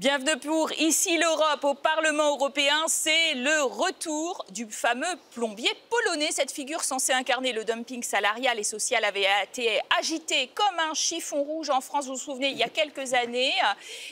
Bienvenue pour Ici l'Europe au Parlement européen. C'est le retour du fameux plombier polonais. Cette figure censée incarner le dumping salarial et social avait été agitée comme un chiffon rouge en France, vous vous souvenez, il y a quelques années.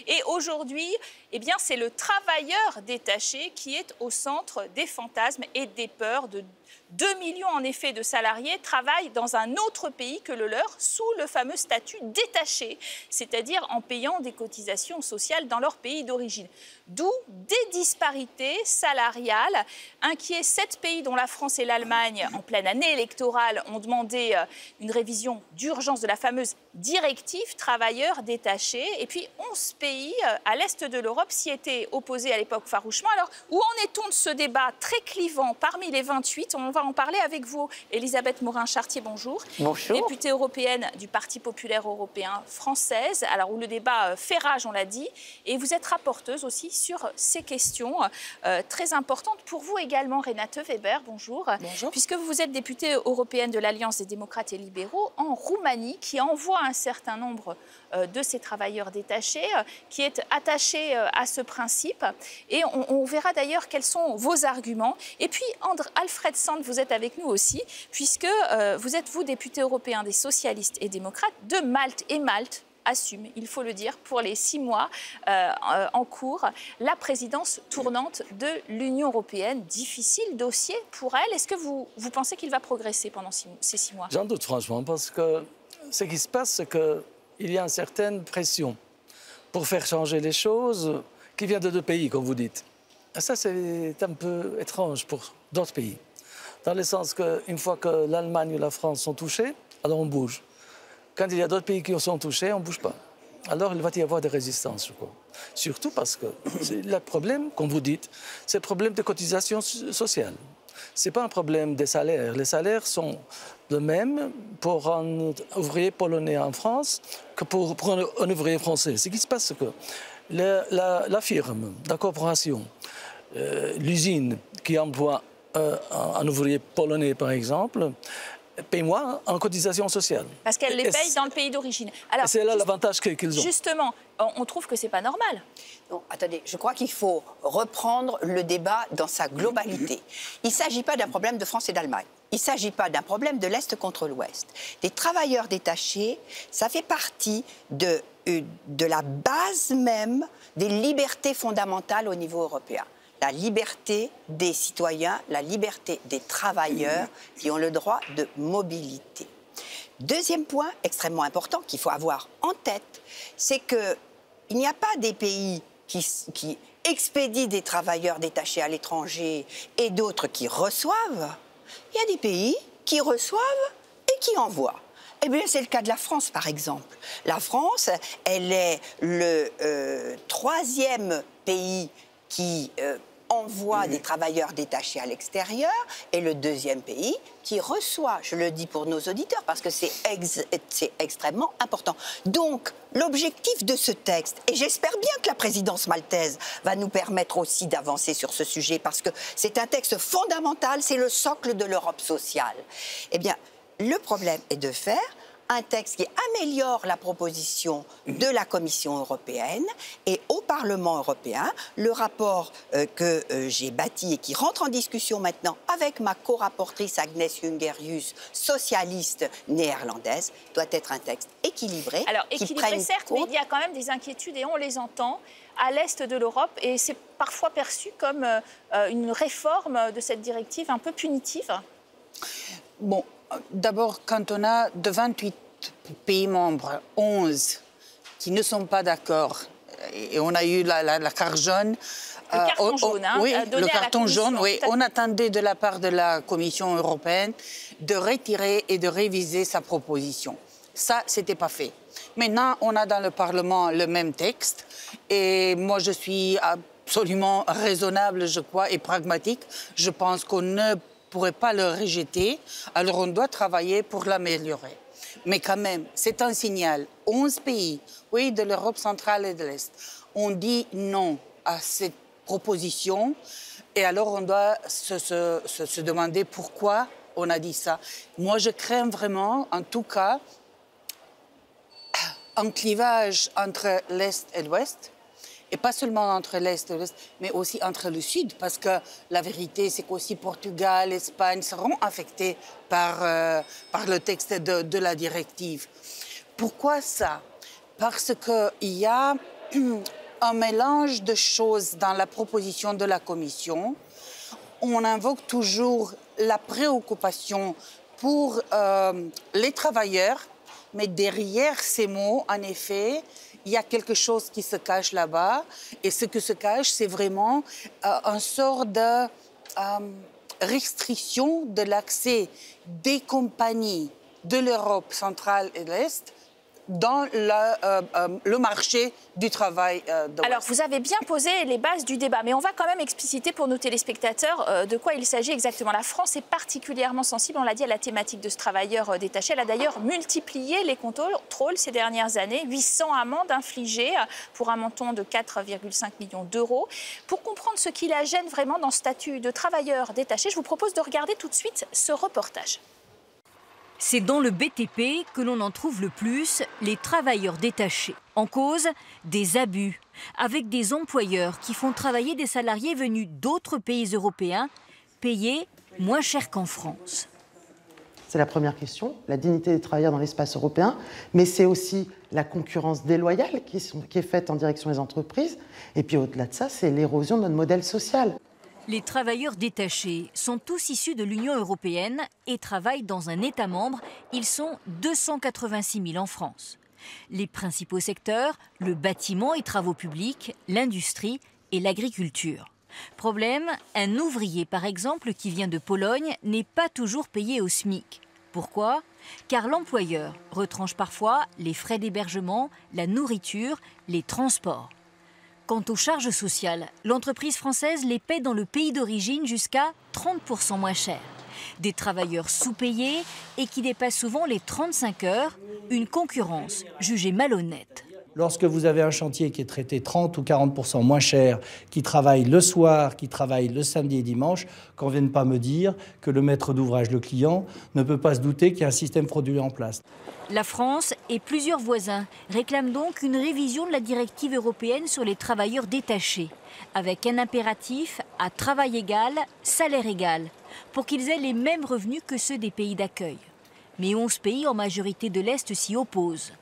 Et aujourd'hui, eh bien, c'est le travailleur détaché qui est au centre des fantasmes et des peurs de 2 millions en effet de salariés travaillent dans un autre pays que le leur sous le fameux statut détaché, c'est-à-dire en payant des cotisations sociales dans leur pays d'origine. D'où des disparités salariales. Inquiets, 7 pays dont la France et l'Allemagne, en pleine année électorale, ont demandé une révision d'urgence de la fameuse directive travailleurs détachés. Et puis 11 pays à l'est de l'Europe s'y étaient opposés à l'époque farouchement. Alors, où en est-on de ce débat très clivant parmi les 28 ? On va en parler avec vous. Elisabeth Morin-Chartier, bonjour. Bonjour. Députée européenne du Parti populaire européen française, alors où le débat fait rage, on l'a dit. Et vous êtes rapporteuse aussi sur ces questions très importantes pour vous également, Renate Weber, bonjour. Bonjour. Puisque vous êtes députée européenne de l'Alliance des démocrates et libéraux en Roumanie, qui envoie un certain nombre de ces travailleurs détachés, qui est attaché à ce principe. Et on verra d'ailleurs quels sont vos arguments. Et puis, Alfred Sand, vous êtes avec nous aussi, puisque vous êtes, vous, député européen des socialistes et démocrates de Malte. Et Malte assume, il faut le dire, pour les 6 mois en cours, la présidence tournante de l'Union européenne. Difficile dossier pour elle. Est-ce que vous pensez qu'il va progresser pendant ces 6 mois? J'en doute franchement, parce que ce qui se passe, c'est qu'il y a une certaine pression pour faire changer les choses qui vient de 2 pays, comme vous dites. Et ça, c'est un peu étrange pour d'autres pays. Dans le sens qu'une fois que l'Allemagne ou la France sont touchés, alors on bouge. Quand il y a d'autres pays qui sont touchés, on ne bouge pas. Alors il va y avoir des résistances, je crois. Surtout parce que le problème, comme vous dites, c'est le problème des cotisations sociales. Ce n'est pas un problème des salaires. Les salaires sont les mêmes pour un ouvrier polonais en France que pour un ouvrier français. Ce qui se passe, c'est que la firme, la corporation, l'usine qui emploie un ouvrier polonais, par exemple, paye moins en cotisation sociale. Parce qu'elle les paye dans le pays d'origine. C'est là l'avantage qu'ils ont. Justement, on trouve que ce n'est pas normal. Non, attendez, je crois qu'il faut reprendre le débat dans sa globalité. Il ne s'agit pas d'un problème de France et d'Allemagne. Il ne s'agit pas d'un problème de l'Est contre l'Ouest. Des travailleurs détachés, ça fait partie de la base même des libertés fondamentales au niveau européen. La liberté des citoyens, la liberté des travailleurs qui ont le droit de mobilité. Deuxième point extrêmement important qu'il faut avoir en tête, c'est qu'il n'y a pas des pays qui expédient des travailleurs détachés à l'étranger et d'autres qui reçoivent. Il y a des pays qui reçoivent et qui envoient. Eh bien, c'est le cas de la France, par exemple. La France, elle est le 3e pays qui envoie des travailleurs détachés à l'extérieur et le 2e pays qui reçoit, je le dis pour nos auditeurs parce que c'est extrêmement important. Donc, l'objectif de ce texte, et j'espère bien que la présidence maltaise va nous permettre aussi d'avancer sur ce sujet parce que c'est un texte fondamental, c'est le socle de l'Europe sociale. Eh bien, le problème est de faire un texte qui améliore la proposition de la Commission européenne et au Parlement européen, le rapport que j'ai bâti et qui rentre en discussion maintenant avec ma co-rapportrice Agnes Jungerius, socialiste néerlandaise, doit être un texte équilibré. Alors, équilibré certes, mais il y a quand même des inquiétudes et on les entend à l'est de l'Europe et c'est parfois perçu comme une réforme de cette directive un peu punitive. Bon, d'abord, quand on a de 28 pays membres, 11 qui ne sont pas d'accord, et on a eu la carte jaune. Le carton jaune, hein, oui, donné le carton jaune, oui. On attendait attendait de la part de la Commission européenne de retirer et de réviser sa proposition. Ça, ce n'était pas fait. Maintenant, on a dans le Parlement le même texte, et moi, je suis absolument raisonnable, je crois, et pragmatique. Je pense qu'on ne pourrait pas le rejeter, alors on doit travailler pour l'améliorer. Mais quand même, c'est un signal. 11 pays, oui, de l'Europe centrale et de l'Est, ont dit non à cette proposition. Et alors, on doit se demander pourquoi on a dit ça. Moi, je crains vraiment, en tout cas, un clivage entre l'Est et l'Ouest. Et pas seulement entre l'Est et l'Ouest, mais aussi entre le Sud, parce que la vérité, c'est qu'aussi Portugal, Espagne seront affectés par le texte de la directive. Pourquoi ça? Parce qu'il y a un mélange de choses dans la proposition de la Commission. On invoque toujours la préoccupation pour les travailleurs, mais derrière ces mots, en effet, il y a quelque chose qui se cache là-bas. Et ce qui se cache, c'est vraiment une sorte de restriction de l'accès des compagnies de l'Europe centrale et de l'Est dans le marché du travail de l'Ouest. Alors, vous avez bien posé les bases du débat, mais on va quand même expliciter pour nos téléspectateurs de quoi il s'agit exactement. La France est particulièrement sensible, on l'a dit, à la thématique de ce travailleur détaché. Elle a d'ailleurs multiplié les contrôles ces dernières années, 800 amendes infligées pour un montant de 4,5 millions d'euros. Pour comprendre ce qui la gêne vraiment dans ce statut de travailleur détaché, je vous propose de regarder tout de suite ce reportage. C'est dans le BTP que l'on en trouve le plus les travailleurs détachés. En cause, des abus, avec des employeurs qui font travailler des salariés venus d'autres pays européens, payés moins cher qu'en France. C'est la première question, la dignité des travailleurs dans l'espace européen, mais c'est aussi la concurrence déloyale qui est faite en direction des entreprises. Et puis au-delà de ça, c'est l'érosion de notre modèle social. Les travailleurs détachés sont tous issus de l'Union européenne et travaillent dans un État membre. Ils sont 286 000 en France. Les principaux secteurs, le bâtiment et travaux publics, l'industrie et l'agriculture. Problème, un ouvrier par exemple qui vient de Pologne n'est pas toujours payé au SMIC. Pourquoi? Car l'employeur retranche parfois les frais d'hébergement, la nourriture, les transports. Quant aux charges sociales, l'entreprise française les paie dans le pays d'origine jusqu'à 30% moins cher. Des travailleurs sous-payés et qui dépassent souvent les 35 heures, une concurrence jugée malhonnête. Lorsque vous avez un chantier qui est traité 30 ou 40% moins cher, qui travaille le soir, qui travaille le samedi et dimanche, qu'on ne vienne pas me dire que le maître d'ouvrage, le client, ne peut pas se douter qu'il y a un système frauduleux en place. La France et plusieurs voisins réclament donc une révision de la directive européenne sur les travailleurs détachés, avec un impératif à travail égal, salaire égal, pour qu'ils aient les mêmes revenus que ceux des pays d'accueil. Mais 11 pays en majorité de l'Est s'y opposent.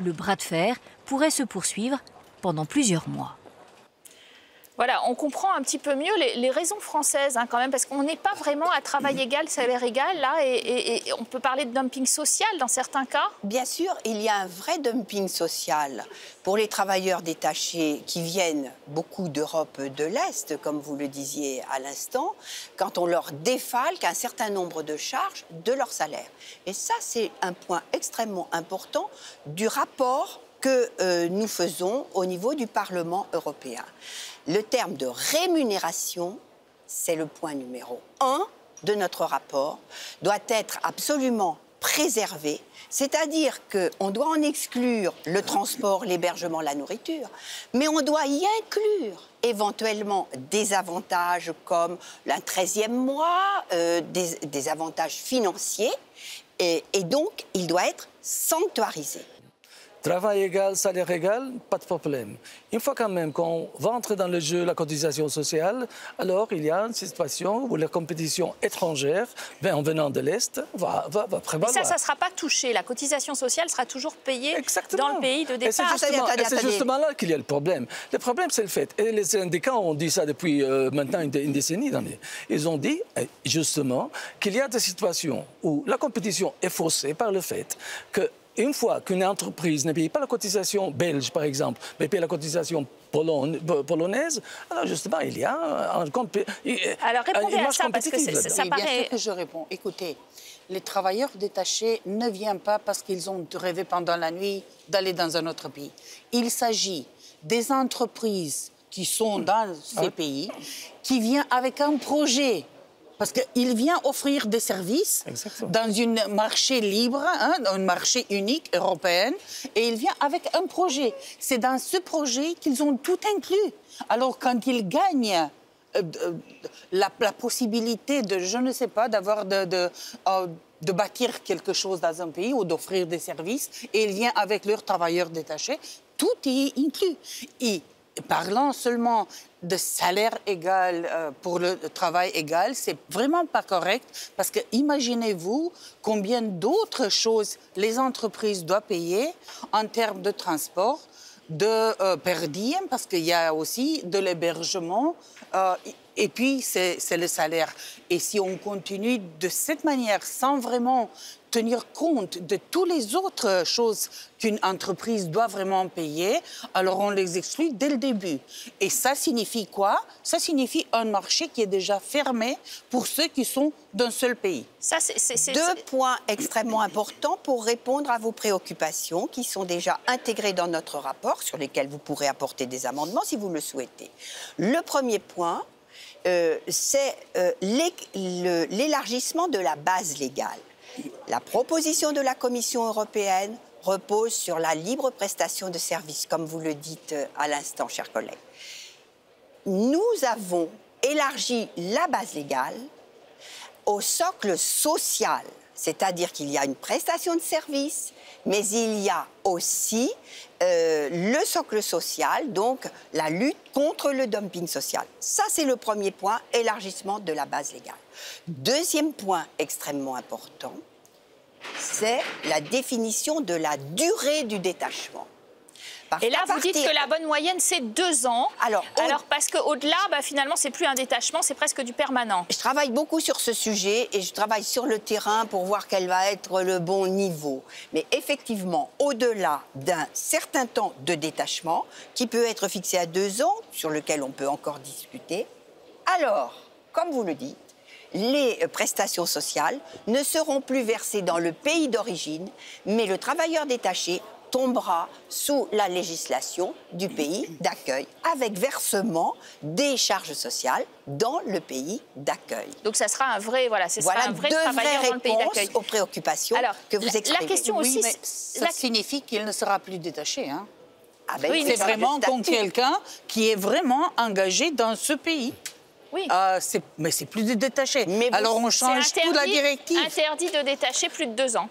Le bras de fer pourrait se poursuivre pendant plusieurs mois. Voilà, on comprend un petit peu mieux les raisons françaises quand même, parce qu'on n'est pas vraiment à travail égal, salaire égal, là, et on peut parler de dumping social dans certains cas. Bien sûr, il y a un vrai dumping social pour les travailleurs détachés qui viennent beaucoup d'Europe de l'Est, comme vous le disiez à l'instant, quand on leur défalque un certain nombre de charges de leur salaire. Et ça, c'est un point extrêmement important du rapport que nous faisons au niveau du Parlement européen. Le terme de rémunération, c'est le point numéro 1 de notre rapport, doit être absolument préservé, c'est-à-dire qu'on doit en exclure le transport, l'hébergement, la nourriture, mais on doit y inclure éventuellement des avantages comme un 13e mois, des avantages financiers, et donc il doit être sanctuarisé. Travail égal, salaire égal, pas de problème. Une fois quand même qu'on va entrer dans le jeu la cotisation sociale, alors il y a une situation où la compétition étrangère, en venant de l'Est, va prévaloir. Mais ça ne sera pas touché. La cotisation sociale sera toujours payée dans le pays de départ. Et c'est justement là qu'il y a le problème. Le problème, c'est le fait. Et les syndicats ont dit ça depuis maintenant une décennie. Ils ont dit justement qu'il y a des situations où la compétition est faussée par le fait que une fois qu'une entreprise ne paye pas la cotisation belge, par exemple, mais paye la cotisation polonaise, alors justement, il y a alors répondez à ça, parce que ça paraît... Bien sûr que je réponds. Écoutez, les travailleurs détachés ne viennent pas parce qu'ils ont rêvé pendant la nuit d'aller dans un autre pays. Il s'agit des entreprises qui sont dans ces pays, qui viennent avec un projet. Parce qu'il vient offrir des services dans un marché libre, un marché unique européen, et il vient avec un projet. C'est dans ce projet qu'ils ont tout inclus. Alors quand ils gagnent la possibilité de, je ne sais pas, de bâtir quelque chose dans un pays ou d'offrir des services, et ils viennent avec leurs travailleurs détachés, tout est inclus. Et parlant seulement de salaire égal pour le travail égal, c'est vraiment pas correct parce que imaginez-vous combien d'autres choses les entreprises doivent payer en termes de transport, de per diem, parce qu'il y a aussi de l'hébergement et puis c'est le salaire. Et si on continue de cette manière sans vraiment tenir compte de toutes les autres choses qu'une entreprise doit vraiment payer, alors on les exclut dès le début. Et ça signifie quoi? Ça signifie un marché qui est déjà fermé pour ceux qui sont d'un seul pays. Deux points extrêmement importants pour répondre à vos préoccupations qui sont déjà intégrées dans notre rapport, sur lesquels vous pourrez apporter des amendements si vous le souhaitez. Le premier point, c'est l'élargissement de la base légale. La proposition de la Commission européenne repose sur la libre prestation de services, comme vous le dites à l'instant, chers collègues. Nous avons élargi la base légale au socle social, c'est-à-dire qu'il y a une prestation de service, mais il y a aussi le socle social, donc la lutte contre le dumping social. Ça, c'est le premier point, élargissement de la base légale. Deuxième point extrêmement important, c'est la définition de la durée du détachement. Et là, vous dites que la bonne moyenne, c'est 2 ans. Alors parce qu'au-delà, finalement, c'est plus un détachement, c'est presque du permanent. Je travaille beaucoup sur ce sujet et je travaille sur le terrain pour voir quel va être le bon niveau. Mais effectivement, au-delà d'un certain temps de détachement, qui peut être fixé à 2 ans, sur lequel on peut encore discuter, alors, comme vous le dites, les prestations sociales ne seront plus versées dans le pays d'origine, mais le travailleur détaché tombera sous la législation du pays d'accueil, avec versement des charges sociales dans le pays d'accueil. Donc ça sera un vrai, un vrai travailleur dans le pays d'accueil. Voilà deux vraies réponses aux préoccupations que vous exprimez. La question aussi, mais ça signifie qu'il ne sera plus détaché. Hein? Ah ben, oui, c'est vraiment comme quelqu'un qui est vraiment engagé dans ce pays. Oui. Mais c'est plus de détaché. Mais alors on change toute la directive. Interdit de détacher plus de 2 ans.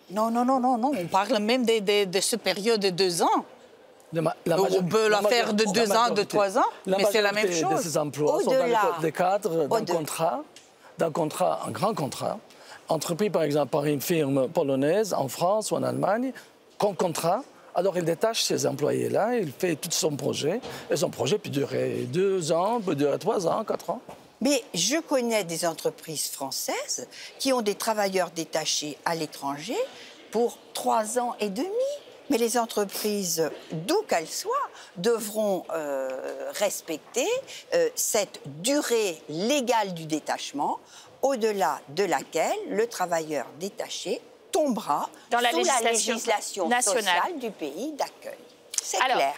Non. On parle même de cette période de 2 ans. On peut la faire de 2 ans, de 3 ans, mais c'est la même chose. Ces emplois sont dans le cadre d'un contrat, un grand contrat, entrepris par exemple par une firme polonaise en France ou en Allemagne, contrat. Alors, il détache ces employés-là, il fait tout son projet, et son projet peut durer 2 ans, peut durer 3 ans, 4 ans. Mais je connais des entreprises françaises qui ont des travailleurs détachés à l'étranger pour 3 ans et demi. Mais les entreprises, d'où qu'elles soient, devront respecter cette durée légale du détachement, au-delà de laquelle le travailleur détaché tombera dans la sous législation nationale sociale du pays d'accueil. C'est clair.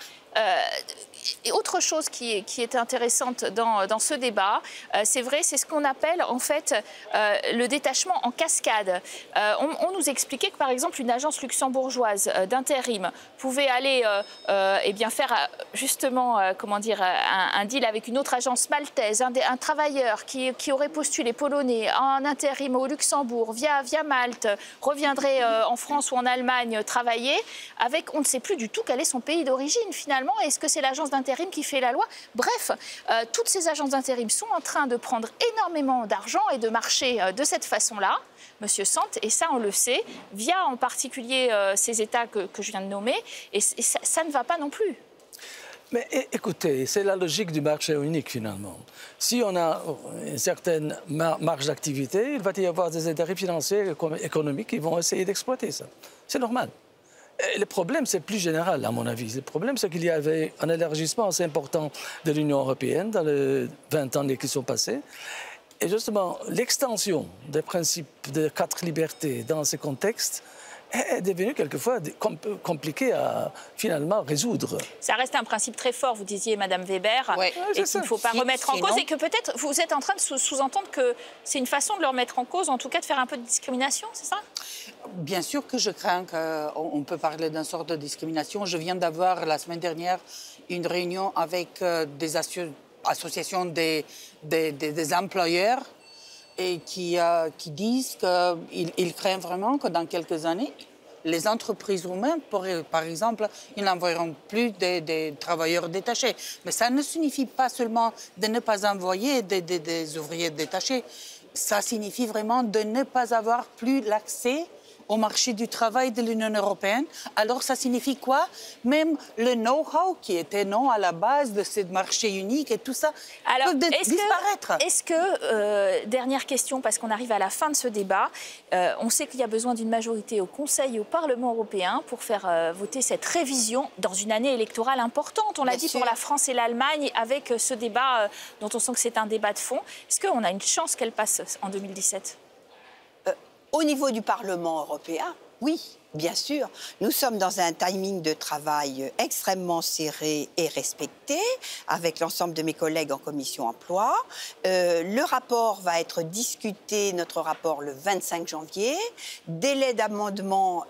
Et autre chose qui est intéressante dans ce débat, c'est vrai, c'est ce qu'on appelle en fait le détachement en cascade. On nous expliquait que par exemple une agence luxembourgeoise d'intérim pouvait aller faire justement un deal avec une autre agence maltaise, un travailleur qui aurait postulé polonais en intérim au Luxembourg via Malte, reviendrait en France ou en Allemagne travailler avec on ne sait plus du tout quel est son pays d'origine finalement. Est-ce que c'est l'agence d'intérim qui fait la loi? Bref, toutes ces agences d'intérim sont en train de prendre énormément d'argent et de marcher de cette façon-là, Monsieur Sant, et ça on le sait, via en particulier ces États que je viens de nommer, et ça ne va pas non plus. Mais écoutez, c'est la logique du marché unique finalement. Si on a une certaine marge d'activité, il va y avoir des intérêts financiers et économiques qui vont essayer d'exploiter ça. C'est normal. Le problème, c'est plus général, à mon avis. Le problème, c'est qu'il y avait un élargissement assez important de l'Union européenne dans les 20 ans qui sont passés. Et justement, l'extension des principes de 4 libertés dans ces contextes est devenu quelquefois compliqué à finalement résoudre. Ça reste un principe très fort, vous disiez, Madame Weber, et qu'il ne faut pas remettre en cause, et que peut-être vous êtes en train de sous-entendre que c'est une façon de le remettre en cause, en tout cas de faire un peu de discrimination, c'est ça? Bien sûr que je crains qu'on peut parler d'une sorte de discrimination. Je viens d'avoir la semaine dernière une réunion avec des associations des employeurs et qui disent qu'ils craignent vraiment que dans quelques années, les entreprises roumaines, par exemple, ils n'envoieront plus des travailleurs détachés. Mais ça ne signifie pas seulement de ne pas envoyer des ouvriers détachés. Ça signifie vraiment de ne pas avoir plus l'accès au marché du travail de l'Union européenne. Alors, ça signifie quoi? Même le know-how qui était non à la base de ce marché unique et tout ça peut disparaître. Est-ce que, dernière question, parce qu'on arrive à la fin de ce débat, on sait qu'il y a besoin d'une majorité au Conseil et au Parlement européen pour faire voter cette révision dans une année électorale importante. On l'a dit pour la France et l'Allemagne, avec ce débat dont on sent que c'est un débat de fond. Est-ce qu'on a une chance qu'elle passe en 2017 ? Au niveau du Parlement européen, oui, bien sûr. Nous sommes dans un timing de travail extrêmement serré et respecté, avec l'ensemble de mes collègues en commission emploi. Le rapport va être discuté, notre rapport, le 25 janvier. Délai d'amendement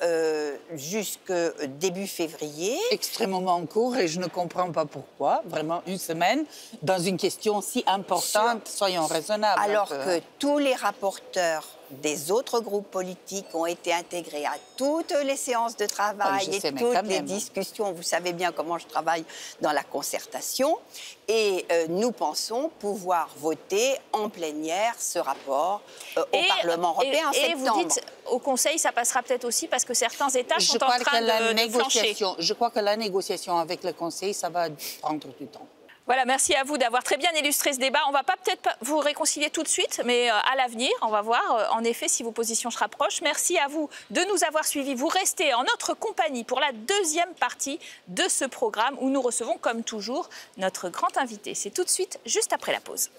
jusqu'au début février. Extrêmement court et je ne comprends pas pourquoi. Vraiment, une semaine, dans une question si importante, soyons raisonnables. Alors que tous les rapporteurs des autres groupes politiques ont été intégrés à toutes les séances de travail et toutes les discussions. Vous savez bien comment je travaille dans la concertation. Et nous pensons pouvoir voter en plénière ce rapport au Parlement européen en septembre. Et vous dites, au Conseil, ça passera peut-être aussi parce que certains États sont en train de flancher. Je crois que la négociation avec le Conseil, ça va prendre du temps. Voilà, merci à vous d'avoir très bien illustré ce débat. On ne va pas peut-être vous réconcilier tout de suite, mais à l'avenir, on va voir en effet si vos positions se rapprochent. Merci à vous de nous avoir suivis. Vous restez en notre compagnie pour la deuxième partie de ce programme où nous recevons, comme toujours, notre grand invité. C'est tout de suite, juste après la pause.